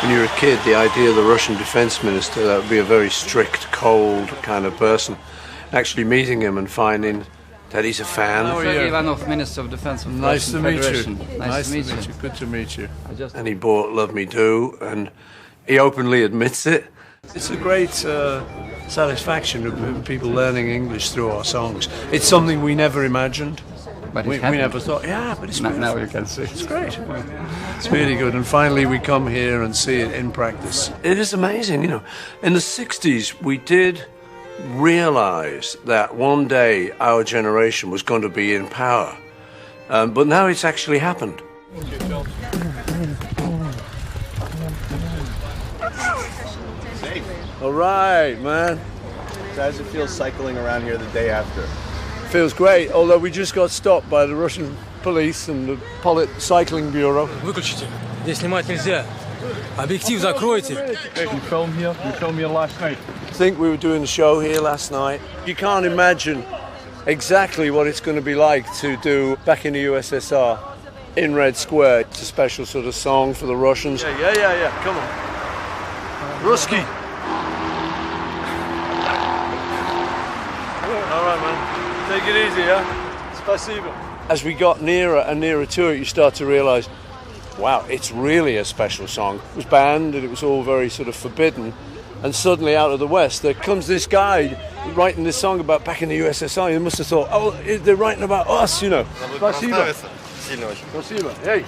When you're a kid, the idea of the Russian defense minister, that would be a very strict, cold kind of person. Actually meeting him and finding that he's a fan. How are you? Ivanov, Minister of Defense of the Russian Federation. Nice to meet you. Good to meet you. And he bought Love Me Do, and he openly admits it. It's a great satisfaction of people learning English through our songs. It's something we never imagined. But we never thought, yeah, but it's beautiful. Now you can see. It's great. It's really good. And finally we come here and see it in practice. It is amazing, you know. In the 60s, we did realize that one day our generation was going to be in power. But now it's actually happened. All right, man. How does it feel cycling around here the day after? Feels great, although we just got stopped by the Russian police and the Cycling Bureau. Выключите. Здесь снимать нельзя. Объектив закройте. You filmed here last night. I think we were doing a show here last night. You can't imagine exactly what it's going to be like to do back in the USSR in Red Square. It's a special sort of song for the Russians. Yeah. Come on. Ruski. All right, man. Take it easy, yeah? Spasibo. As we got nearer and nearer to it, you start to realize, wow, it's really a special song. It was banned and it was all very sort of forbidden. And suddenly out of the West, there comes this guy writing this song about back in the USSR. He must have thought, oh, they're writing about us, you know. Spasibo. Spasibo. Hey.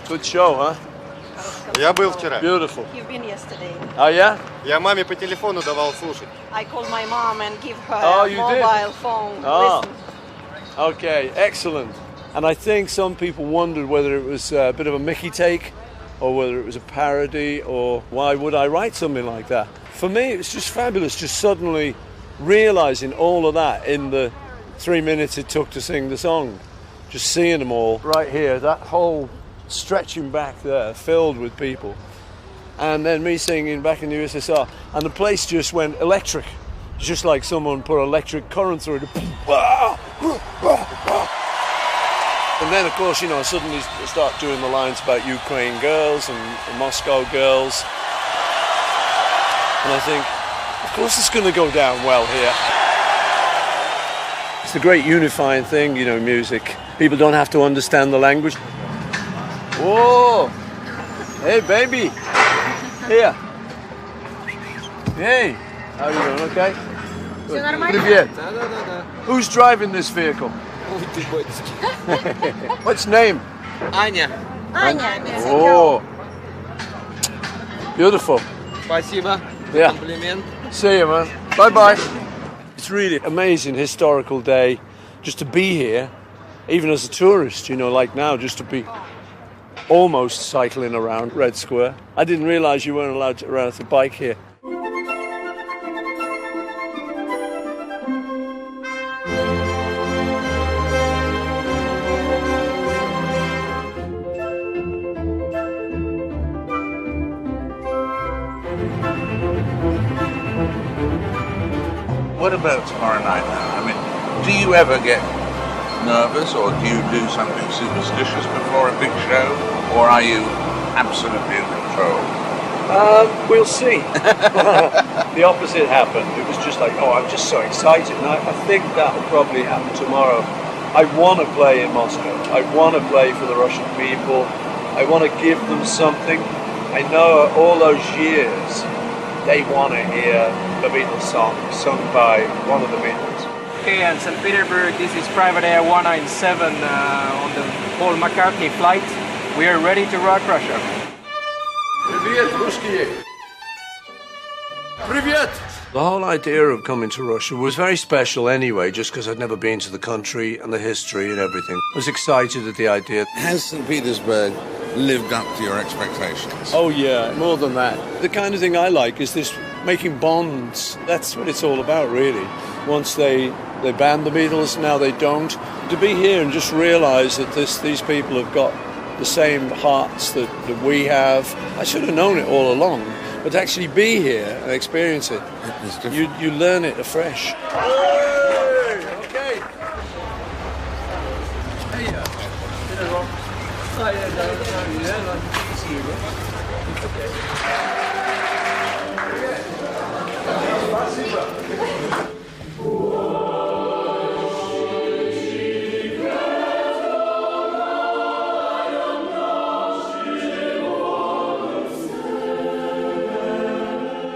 Good show, huh? Я был вчера. Beautiful. You've been yesterday. Oh, yeah? Я маме по телефону давал слушать. I called my mom and give her a mobile phone. Listen. Okay, excellent. And I think some people wondered whether it was a bit of a Mickey take or whether it was a parody or why would I write something like that. For me, it's just fabulous, just suddenly realizing all of that in the 3 minutes it took to sing the song. Just seeing them all right here, that whole stretching back there, filled with people. And then me singing back in the USSR. And the place just went electric. It's just like someone put electric current through it. And then, of course, you know, suddenly start doing the lines about Ukraine girls and Moscow girls. And I think, of course it's going to go down well here. It's a great unifying thing, you know, music. People don't have to understand the language. Whoa! Hey, baby! Here! Hey! How are you doing, okay? Привет! Who's driving this vehicle? What's name? Anya. Oh! Beautiful. Спасибо. Yeah. Комплимент. See you, man. Bye-bye. It's really amazing historical day just to be here, even as a tourist, you know, like now, just to be almost cycling around Red Square. I didn't realize you weren't allowed to ride a bike here. What about tomorrow night now? I mean, do you ever get nervous or do you do something superstitious before a big show? Or are you absolutely in control? We'll see. The opposite happened. It was just like, oh, I'm just so excited. And I think that will probably happen tomorrow. I want to play in Moscow. I want to play for the Russian people. I want to give them something. I know all those years they want to hear the Beatles song sung by one of the Beatles. Okay, and St. Petersburg, this is Private Air 197 on the Paul McCartney flight. We are ready to rock Russia. Привет, русские! Привет! The whole idea of coming to Russia was very special anyway, just because I'd never been to the country and the history and everything. I was excited at the idea. Has St. Petersburg lived up to your expectations? Oh yeah, more than that. The kind of thing I like is this making bonds. That's what it's all about, really. Once they banned the Beatles, now they don't. To be here and just realise that these people have got the same hearts that we have. I should have known it all along, but to actually be here and experience it, you learn it afresh. Hey, okay. Hey,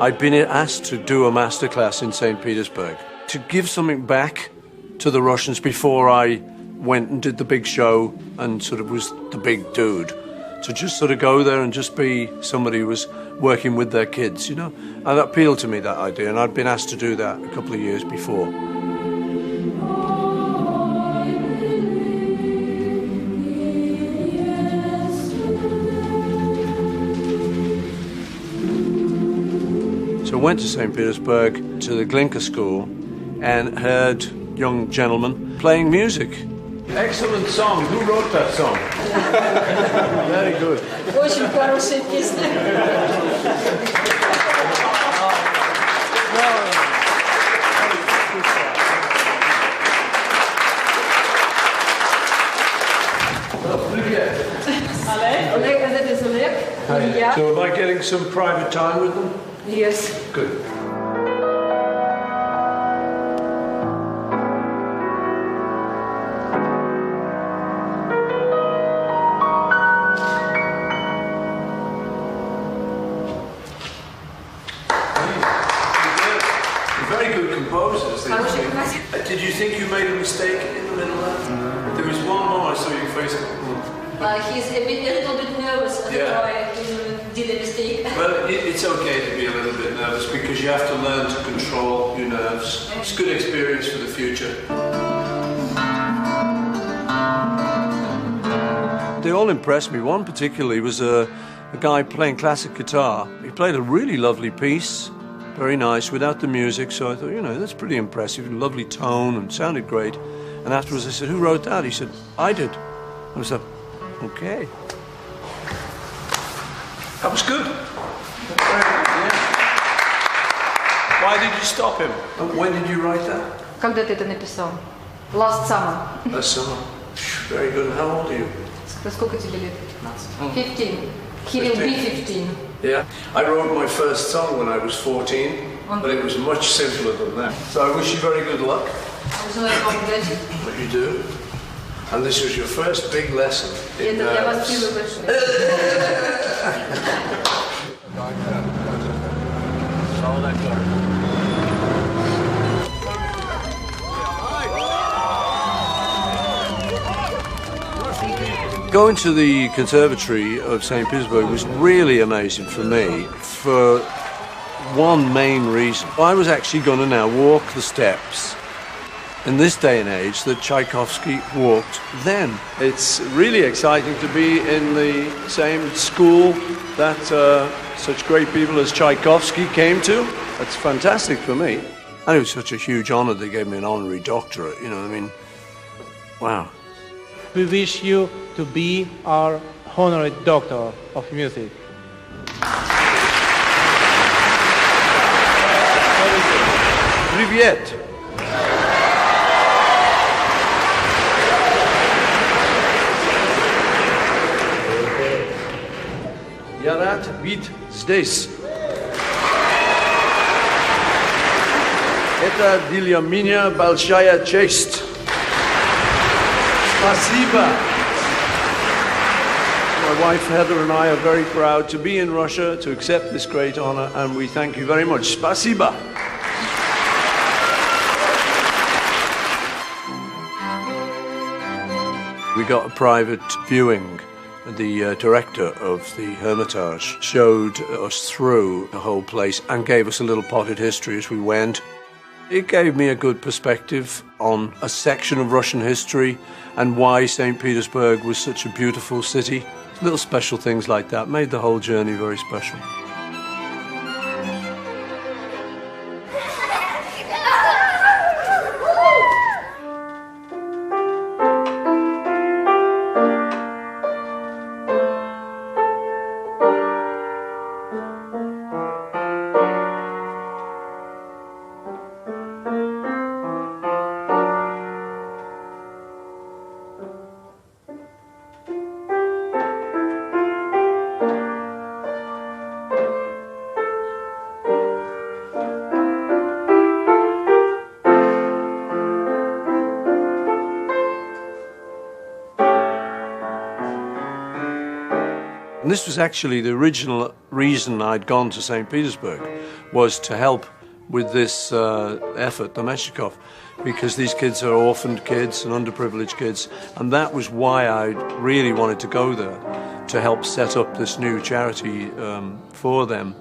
I'd been asked to do a masterclass in St. Petersburg to give something back to the Russians before I went and did the big show and sort of was the big dude. To just sort of go there and just be somebody who was working with their kids, you know. And that appealed to me, that idea, and I'd been asked to do that a couple of years before. So I went to St. Petersburg, to the Glinka school, and heard young gentlemen playing music. Excellent song. Who wrote that song? Very good. Очень хорошая песня. Oleg, and that is Oleg. Yeah. So am I getting some private time with them? Yes. Good. Very good composers. Did you think you made a mistake in the middle there? No. There was one moment I saw your face. He's a little bit nervous. That's why he did a mistake. Well, it's okay to be a little bit nervous because you have to learn to control your nerves. It's a good experience for the future. They all impressed me. One particularly was a guy playing classic guitar. He played a really lovely piece. Very nice, without the music, so I thought, you know, that's pretty impressive, lovely tone, and sounded great. And afterwards I said, who wrote that? He said, I did. I said, okay. That was good. Very good, yeah. Why did you stop him? And when did you write that? Когда ты это написал? Last summer. Last summer. Very good. And how old are you? Сколько тебе лет? 15. He will be 15. Yeah, I wrote my first song when I was 14, but it was much simpler than that. So I wish you very good luck. What you do. And this was your first big lesson in Going to the Conservatory of St. Petersburg was really amazing for me for one main reason. I was actually going to now walk the steps in this day and age that Tchaikovsky walked then. It's really exciting to be in the same school that such great people as Tchaikovsky came to. That's fantastic for me. And it was such a huge honor they gave me an honorary doctorate, you know, I mean, wow. We wish you to be our honorary doctor of music. Привет! Я рад быть здесь. Это для меня большая честь. Спасибо. My wife Heather and I are very proud to be in Russia, to accept this great honor, and we thank you very much. Спасибо. We got a private viewing. The director of the Hermitage showed us through the whole place and gave us a little potted history as we went. It gave me a good perspective on a section of Russian history and why St. Petersburg was such a beautiful city. Little special things like that made the whole journey very special. this was actually the original reason I'd gone to St. Petersburg, was to help with this effort, the Meshikov, because these kids are orphaned kids and underprivileged kids, and that was why I really wanted to go there, to help set up this new charity for them.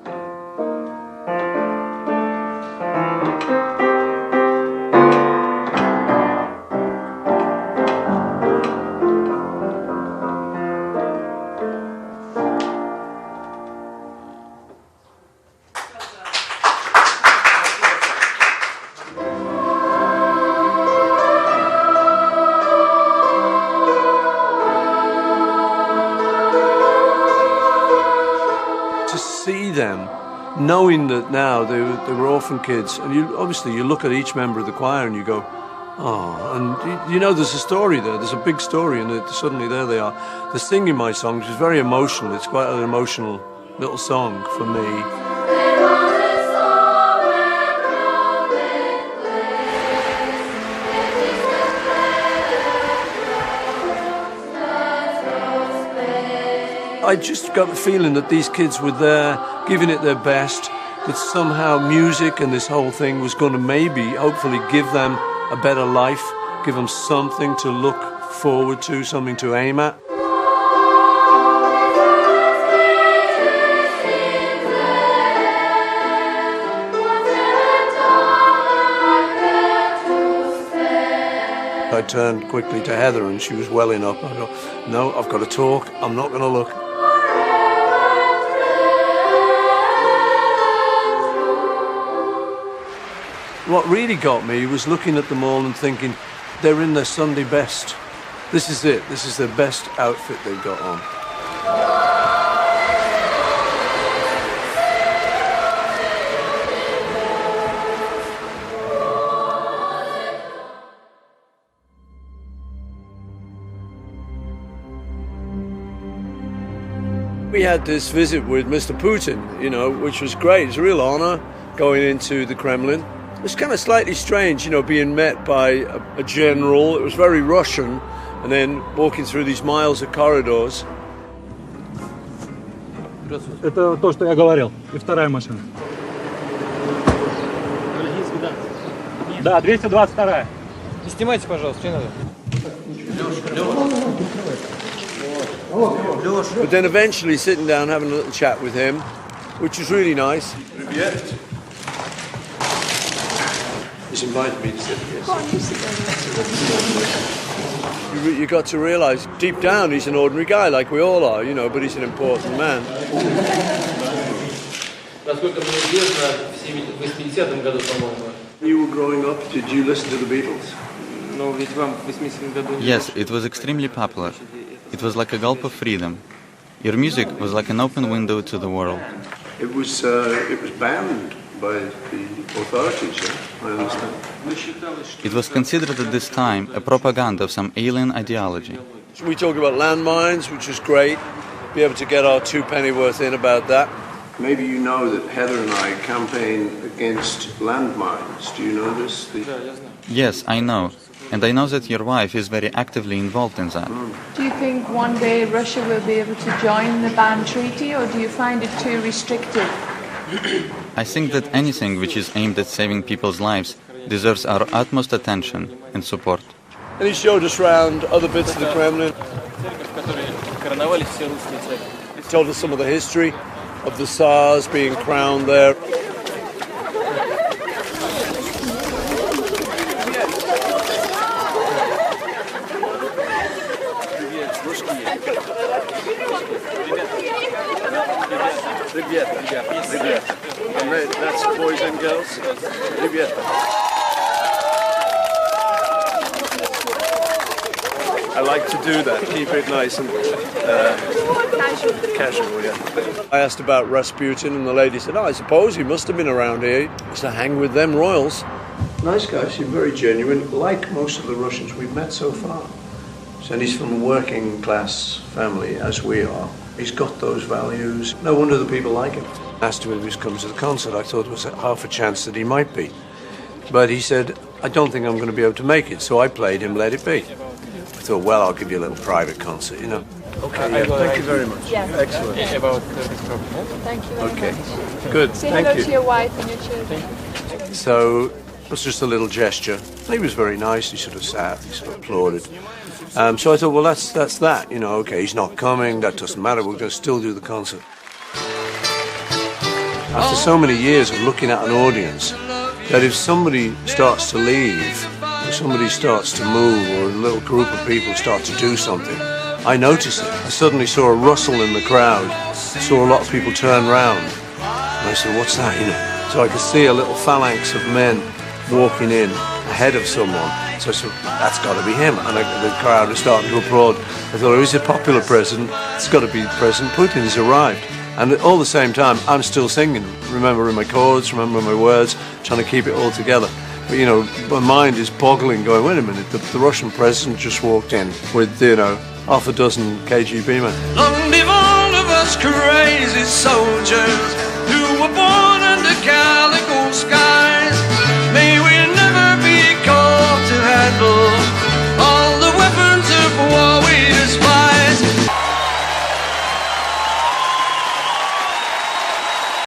Them, knowing that now they were orphan kids, and you look at each member of the choir and you go, oh, and you know there's a story there, there's a big story, and suddenly there they are. They're singing my song, which is very emotional. It's quite an emotional little song for me. I just got the feeling that these kids were there, giving it their best, that somehow music and this whole thing was going to hopefully give them a better life, give them something to look forward to, something to aim at. I turned quickly to Heather and she was welling up. I go, no, I've got to talk, I'm not going to look. What really got me was looking at them all and thinking, they're in their Sunday best. This is it. This is their best outfit they've got on. We had this visit with Mr. Putin, which was great. It's a real honor going into the Kremlin. It was kind of slightly strange, being met by a general. It was very Russian, and then walking through these miles of corridors. Это то, что я говорил. И вторая машина. Да, 222. Не снимайте, пожалуйста, не надо. But then eventually sitting down, having a little chat with him, which was really nice. He's invited me to sit here. You got to realise, deep down, he's an ordinary guy, like we all are, but he's an important man. You were growing up, did you listen to the Beatles? Yes, it was extremely popular. It was like a gulp of freedom. Your music was like an open window to the world. It was banned by the authorities, I understand. It was considered at this time a propaganda of some alien ideology. So we talk about landmines, which was great. Be able to get our 2 pennyworth in about that. Maybe you know that Heather and I campaign against landmines. Do you know this? Yes, I know. And I know that your wife is very actively involved in that. Do you think one day Russia will be able to join the ban treaty, or do you find it too restrictive? I think that anything which is aimed at saving people's lives deserves our utmost attention and support. And he showed us around other bits of the Kremlin. He told us some of the history of the Tsars being crowned there. That's boys and girls. I like to do that, keep it nice and casual, yeah. I asked about Rasputin and the lady said, I suppose he must have been around here. He used to hang with them royals. Nice guy, seemed very genuine, like most of the Russians we've met so far. And he's from a working class family, as we are. He's got those values. No wonder the people like him. I asked him if he was coming to the concert. I thought there was half a chance that he might be. But he said, I don't think I'm going to be able to make it. So I played him Let It Be. I thought, well, I'll give you a little private concert, Okay, thank you very much. Yes. Excellent. About this problem. Thank you very Okay, much. good. Say Thank hello you. to your wife and your children. So it was just a little gesture. He was very nice. He sort of sat, he sort of applauded. So I thought, well, that's that. You know, okay, he's not coming. That doesn't matter. We're going to still do the concert. After so many years of looking at an audience, that if somebody starts to leave, or somebody starts to move, or a little group of people start to do something, I notice it. I suddenly saw a rustle in the crowd, saw a lot of people turn round. And I said, what's that, you know? So I could see a little phalanx of men walking in ahead of someone. So I said, that's got to be him. And the crowd was starting to applaud. I thought, oh, he's a popular president. It's got to be President Putin has arrived. And all the same time, I'm still singing, remembering my chords, remembering my words, trying to keep it all together. But, you know, my mind is boggling, going, wait a minute, the Russian president just walked in with, you know, half a dozen KGB men. Long live all of us crazy souls.